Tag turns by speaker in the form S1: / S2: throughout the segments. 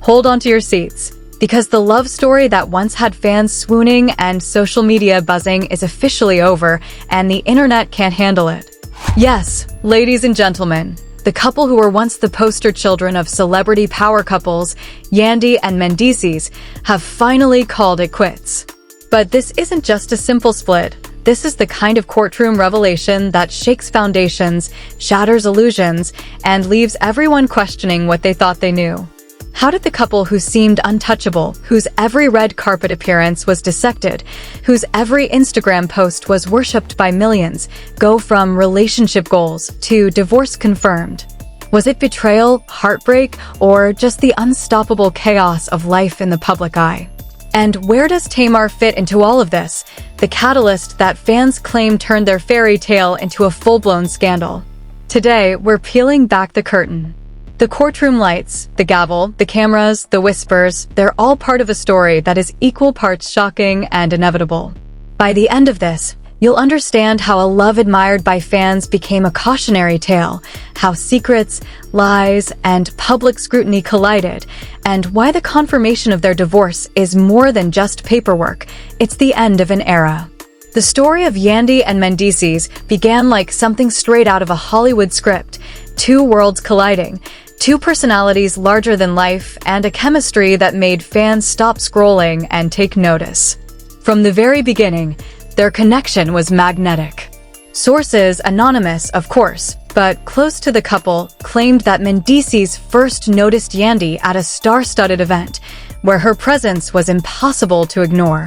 S1: hold onto your seats, because the love story that once had fans swooning and social media buzzing is officially over, and the internet can't handle it. Yes, ladies and gentlemen, the couple who were once the poster children of celebrity power couples, Yandy and Mendeecees, have finally called it quits. But this isn't just a simple split. This is the kind of courtroom revelation that shakes foundations, shatters illusions, and leaves everyone questioning what they thought they knew. How did the couple who seemed untouchable, whose every red carpet appearance was dissected, whose every Instagram post was worshipped by millions, go from relationship goals to divorce confirmed? Was it betrayal, heartbreak, or just the unstoppable chaos of life in the public eye? And where does Tamar fit into all of this? The catalyst that fans claim turned their fairy tale into a full-blown scandal. Today, we're peeling back the curtain. The courtroom lights, the gavel, the cameras, the whispers, they're all part of a story that is equal parts shocking and inevitable. By the end of this, you'll understand how a love admired by fans became a cautionary tale, how secrets, lies, and public scrutiny collided, and why the confirmation of their divorce is more than just paperwork, it's the end of an era. The story of Yandy and Mendeecees began like something straight out of a Hollywood script, two worlds colliding, two personalities larger than life, and a chemistry that made fans stop scrolling and take notice. From the very beginning, their connection was magnetic. Sources, anonymous of course, but close to the couple, claimed that Mendeecees first noticed Yandy at a star-studded event, where her presence was impossible to ignore.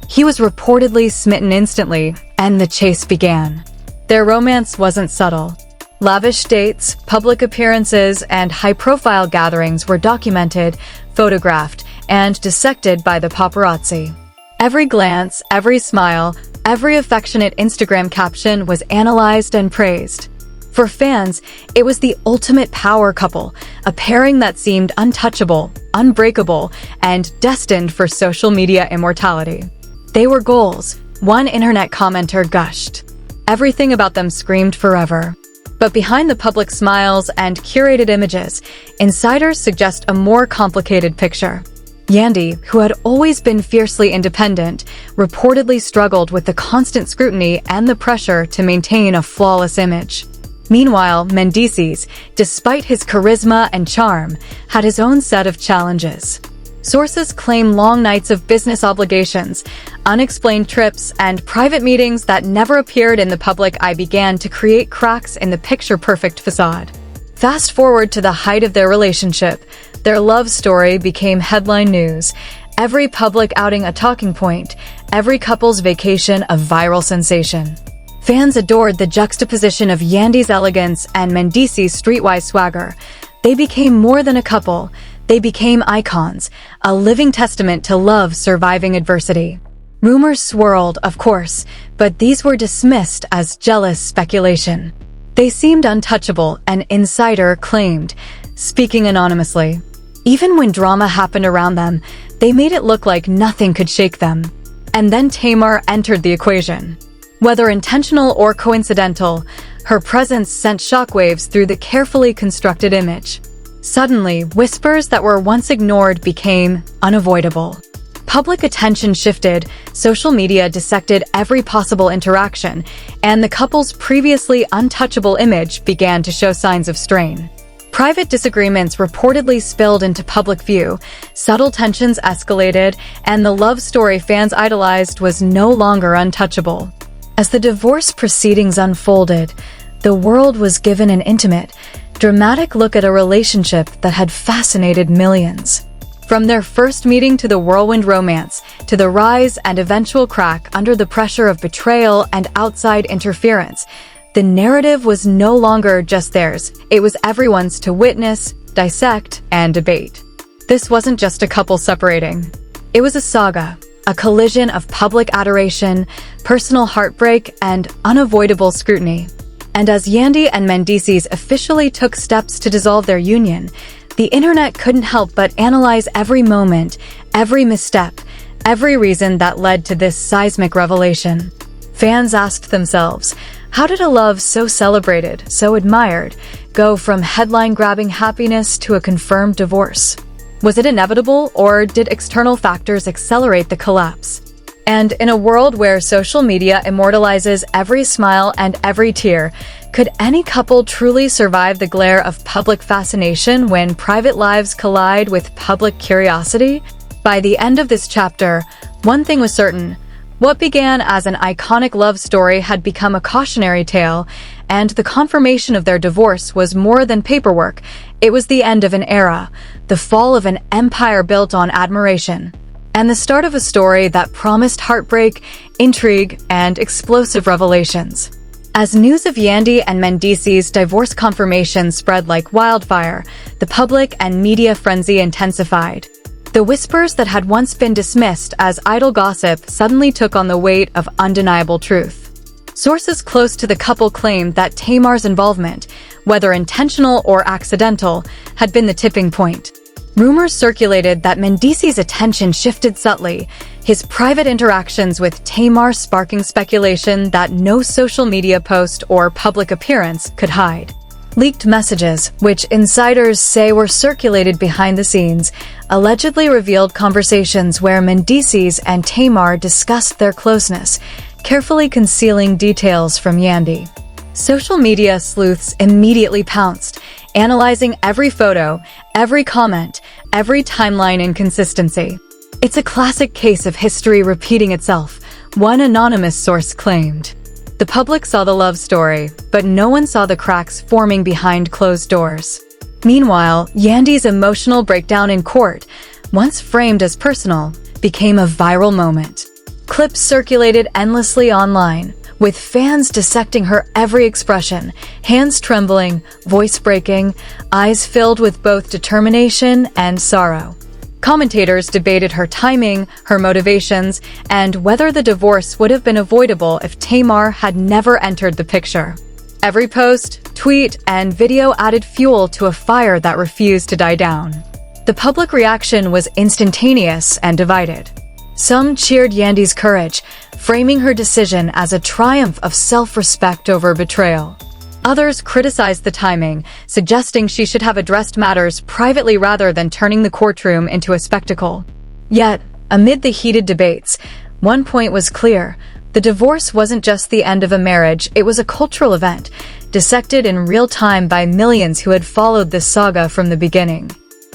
S1: He was reportedly smitten instantly, and the chase began. Their romance wasn't subtle. Lavish dates, public appearances, and high-profile gatherings were documented, photographed, and dissected by the paparazzi. Every glance, every smile, every affectionate Instagram caption was analyzed and praised. For fans, it was the ultimate power couple, a pairing that seemed untouchable, unbreakable, and destined for social media immortality. They were goals, one internet commenter gushed. Everything about them screamed forever. But behind the public smiles and curated images, insiders suggest a more complicated picture. Yandy, who had always been fiercely independent, reportedly struggled with the constant scrutiny and the pressure to maintain a flawless image. Meanwhile, Mendeecees, despite his charisma and charm, had his own set of challenges. Sources claim long nights of business obligations, unexplained trips, and private meetings that never appeared in the public eye began to create cracks in the picture-perfect facade. Fast forward to the height of their relationship, their love story became headline news, every public outing a talking point, every couple's vacation a viral sensation. Fans adored the juxtaposition of Yandy's elegance and Mendeecees' streetwise swagger. They became more than a couple. They became icons, a living testament to love surviving adversity. Rumors swirled, of course, but these were dismissed as jealous speculation. They seemed untouchable, an insider claimed, speaking anonymously. Even when drama happened around them, they made it look like nothing could shake them. And then Tamar entered the equation. Whether intentional or coincidental, her presence sent shockwaves through the carefully constructed image. Suddenly, whispers that were once ignored became unavoidable. Public attention shifted, social media dissected every possible interaction, and the couple's previously untouchable image began to show signs of strain. Private disagreements reportedly spilled into public view, subtle tensions escalated, and the love story fans idolized was no longer untouchable. As the divorce proceedings unfolded, the world was given an intimate, dramatic look at a relationship that had fascinated millions. From their first meeting to the whirlwind romance, to the rise and eventual crack under the pressure of betrayal and outside interference, the narrative was no longer just theirs. It was everyone's to witness, dissect, and debate. This wasn't just a couple separating. It was a saga, a collision of public adoration, personal heartbreak, and unavoidable scrutiny. And as Yandy and Mendeecees officially took steps to dissolve their union, the internet couldn't help but analyze every moment, every misstep, every reason that led to this seismic revelation. Fans asked themselves, how did a love so celebrated, so admired, go from headline-grabbing happiness to a confirmed divorce? Was it inevitable, or did external factors accelerate the collapse? And in a world where social media immortalizes every smile and every tear, could any couple truly survive the glare of public fascination when private lives collide with public curiosity? By the end of this chapter, one thing was certain. What began as an iconic love story had become a cautionary tale, and the confirmation of their divorce was more than paperwork. It was the end of an era, the fall of an empire built on admiration, and the start of a story that promised heartbreak, intrigue, and explosive revelations. As news of Yandy and Mendeecees' divorce confirmation spread like wildfire, the public and media frenzy intensified. The whispers that had once been dismissed as idle gossip suddenly took on the weight of undeniable truth. Sources close to the couple claimed that Tamar's involvement, whether intentional or accidental, had been the tipping point. Rumors circulated that Mendeecees' attention shifted subtly, his private interactions with Tamar sparking speculation that no social media post or public appearance could hide. Leaked messages, which insiders say were circulated behind the scenes, allegedly revealed conversations where Mendeecees and Tamar discussed their closeness, carefully concealing details from Yandy. Social media sleuths immediately pounced, analyzing every photo, every comment, every timeline inconsistency. It's a classic case of history repeating itself, one anonymous source claimed. The public saw the love story, but no one saw the cracks forming behind closed doors. Meanwhile, Yandy's emotional breakdown in court, once framed as personal, became a viral moment. Clips circulated endlessly online, with fans dissecting her every expression, hands trembling, voice breaking, eyes filled with both determination and sorrow. Commentators debated her timing, her motivations, and whether the divorce would have been avoidable if Tamar had never entered the picture. Every post, tweet, and video added fuel to a fire that refused to die down. The public reaction was instantaneous and divided. Some cheered Yandy's courage, framing her decision as a triumph of self-respect over betrayal. Others criticized the timing, suggesting she should have addressed matters privately rather than turning the courtroom into a spectacle. Yet, amid the heated debates, one point was clear. The divorce wasn't just the end of a marriage, it was a cultural event, dissected in real time by millions who had followed this saga from the beginning.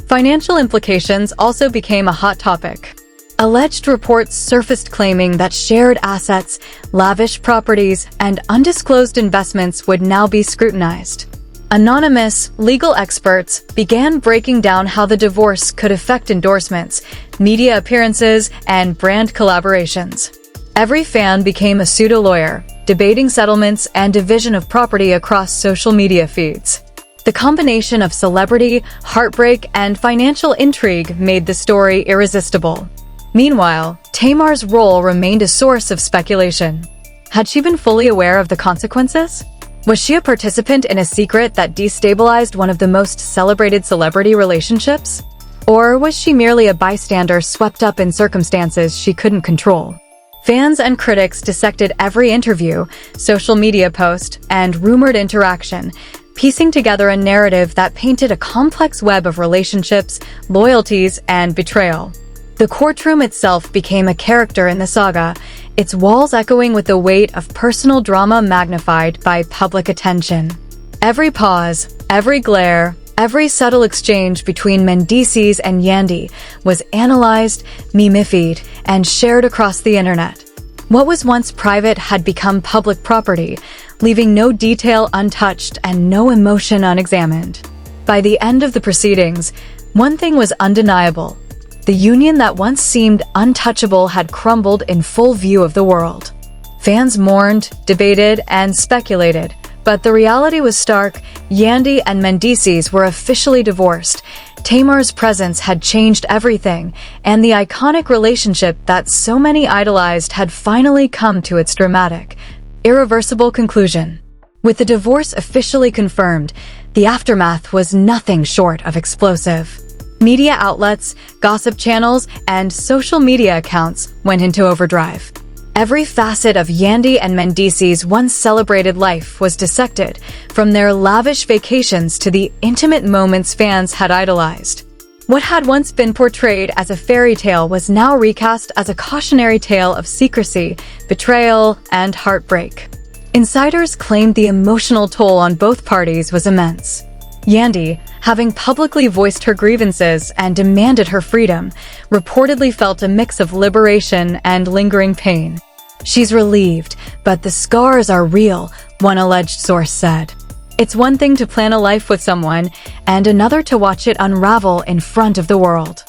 S1: Financial implications also became a hot topic. Alleged reports surfaced claiming that shared assets, lavish properties, and undisclosed investments would now be scrutinized. Anonymous, legal experts began breaking down how the divorce could affect endorsements, media appearances, and brand collaborations. Every fan became a pseudo-lawyer, debating settlements and division of property across social media feeds. The combination of celebrity, heartbreak, and financial intrigue made the story irresistible. Meanwhile, Tamar's role remained a source of speculation. Had she been fully aware of the consequences? Was she a participant in a secret that destabilized one of the most celebrated celebrity relationships? Or was she merely a bystander swept up in circumstances she couldn't control? Fans and critics dissected every interview, social media post, and rumored interaction, piecing together a narrative that painted a complex web of relationships, loyalties, and betrayal. The courtroom itself became a character in the saga, its walls echoing with the weight of personal drama magnified by public attention. Every pause, every glare, every subtle exchange between Mendeecees and Yandy was analyzed, memified, and shared across the internet. What was once private had become public property, leaving no detail untouched and no emotion unexamined. By the end of the proceedings, one thing was undeniable. The union that once seemed untouchable had crumbled in full view of the world. Fans mourned, debated, and speculated, but the reality was stark. Yandy and Mendeecees were officially divorced. Tamar's presence had changed everything, and the iconic relationship that so many idolized had finally come to its dramatic, irreversible conclusion. With the divorce officially confirmed, the aftermath was nothing short of explosive. Media outlets, gossip channels, and social media accounts went into overdrive. Every facet of Yandy and Mendeecees' once celebrated life was dissected, from their lavish vacations to the intimate moments fans had idolized. What had once been portrayed as a fairy tale was now recast as a cautionary tale of secrecy, betrayal, and heartbreak. Insiders claimed the emotional toll on both parties was immense. Yandy, having publicly voiced her grievances and demanded her freedom, reportedly felt a mix of liberation and lingering pain. "She's relieved, but the scars are real," one alleged source said. "It's one thing to plan a life with someone, and another to watch it unravel in front of the world."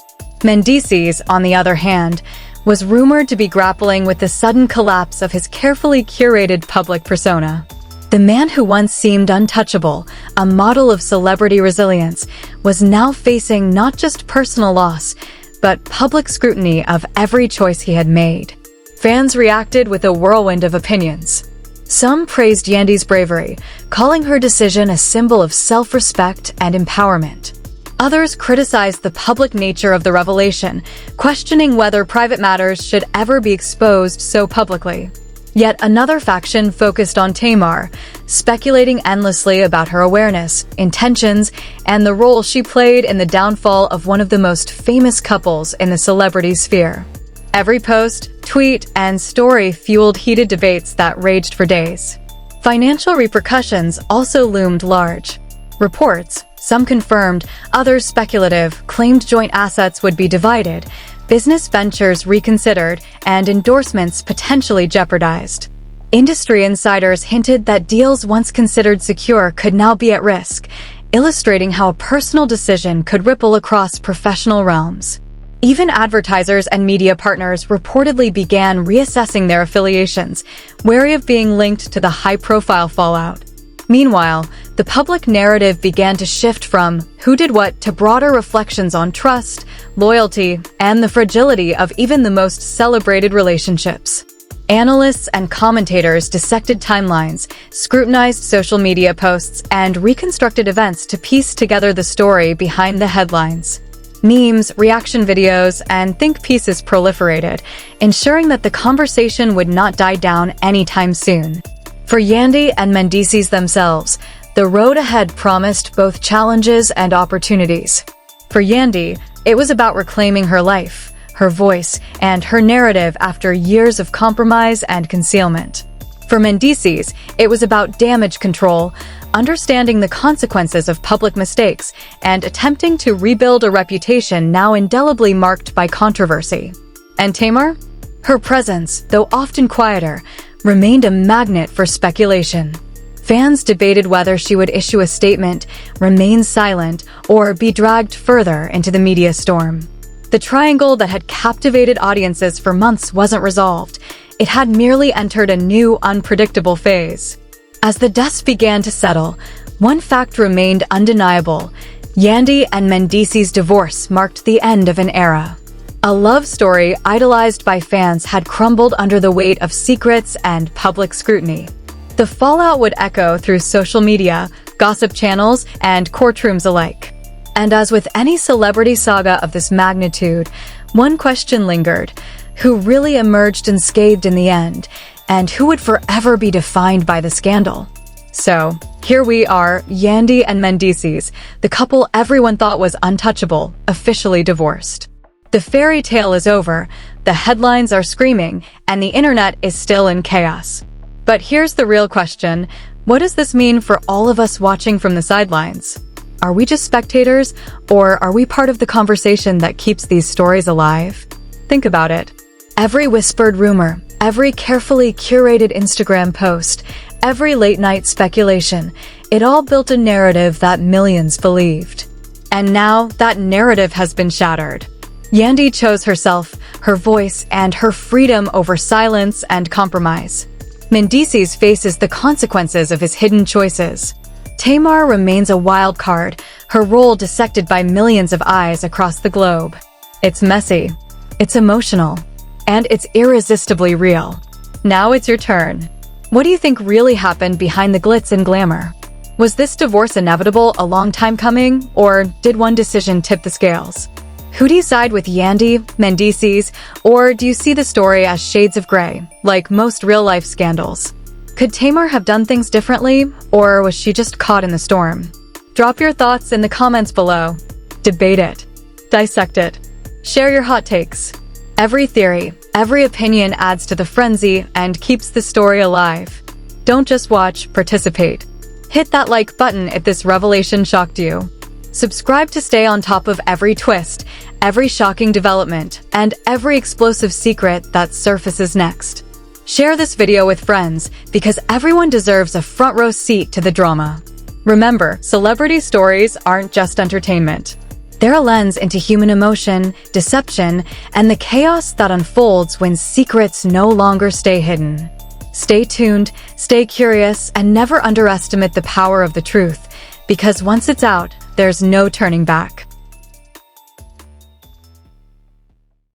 S1: Mendeecees, on the other hand, was rumored to be grappling with the sudden collapse of his carefully curated public persona. The man who once seemed untouchable, a model of celebrity resilience, was now facing not just personal loss, but public scrutiny of every choice he had made. Fans reacted with a whirlwind of opinions. Some praised Yandy's bravery, calling her decision a symbol of self-respect and empowerment. Others criticized the public nature of the revelation, questioning whether private matters should ever be exposed so publicly. Yet another faction focused on Tamar, speculating endlessly about her awareness, intentions, and the role she played in the downfall of one of the most famous couples in the celebrity sphere. Every post, tweet, and story fueled heated debates that raged for days. Financial repercussions also loomed large. Reports, some confirmed, others speculative, claimed joint assets would be divided, business ventures reconsidered, and endorsements potentially jeopardized. Industry insiders hinted that deals once considered secure could now be at risk, illustrating how a personal decision could ripple across professional realms. Even advertisers and media partners reportedly began reassessing their affiliations, wary of being linked to the high-profile fallout. Meanwhile, the public narrative began to shift from who did what to broader reflections on trust, loyalty, and the fragility of even the most celebrated relationships. Analysts and commentators dissected timelines, scrutinized social media posts, and reconstructed events to piece together the story behind the headlines. Memes, reaction videos, and think pieces proliferated, ensuring that the conversation would not die down anytime soon. For Yandy and Mendeecees themselves, the road ahead promised both challenges and opportunities. For Yandy, it was about reclaiming her life, her voice, and her narrative after years of compromise and concealment. For Mendeecees, it was about damage control, understanding the consequences of public mistakes, and attempting to rebuild a reputation now indelibly marked by controversy. And Tamar? Her presence, though often quieter, remained a magnet for speculation. Fans debated whether she would issue a statement, remain silent, or be dragged further into the media storm. The triangle that had captivated audiences for months wasn't resolved. It had merely entered a new, unpredictable phase. As the dust began to settle, one fact remained undeniable. Yandy and Mendeecees' divorce marked the end of an era. A love story idolized by fans had crumbled under the weight of secrets and public scrutiny. The fallout would echo through social media, gossip channels, and courtrooms alike. And as with any celebrity saga of this magnitude, one question lingered: who really emerged unscathed in the end, and who would forever be defined by the scandal? So, here we are, Yandy and Mendeecees, the couple everyone thought was untouchable, officially divorced. The fairy tale is over, the headlines are screaming, and the internet is still in chaos. But here's the real question: what does this mean for all of us watching from the sidelines? Are we just spectators, or are we part of the conversation that keeps these stories alive? Think about it. Every whispered rumor, every carefully curated Instagram post, every late-night speculation, it all built a narrative that millions believed. And now, that narrative has been shattered. Yandy chose herself, her voice, and her freedom over silence and compromise. Mendeecees faces the consequences of his hidden choices. Tamar remains a wild card, her role dissected by millions of eyes across the globe. It's messy, it's emotional, and it's irresistibly real. Now it's your turn. What do you think really happened behind the glitz and glamour? Was this divorce inevitable, a long time coming, or did one decision tip the scales? Who do you side with, Yandy, Mendeecees, or do you see the story as shades of gray, like most real-life scandals? Could Tamar have done things differently, or was she just caught in the storm? Drop your thoughts in the comments below. Debate it. Dissect it. Share your hot takes. Every theory, every opinion adds to the frenzy and keeps the story alive. Don't just watch, participate. Hit that like button if this revelation shocked you. Subscribe to stay on top of every twist, every shocking development, and every explosive secret that surfaces next. Share this video with friends because everyone deserves a front row seat to the drama. Remember, celebrity stories aren't just entertainment. They're a lens into human emotion, deception, and the chaos that unfolds when secrets no longer stay hidden. Stay tuned, stay curious, and never underestimate the power of the truth, because once it's out, there's no turning back.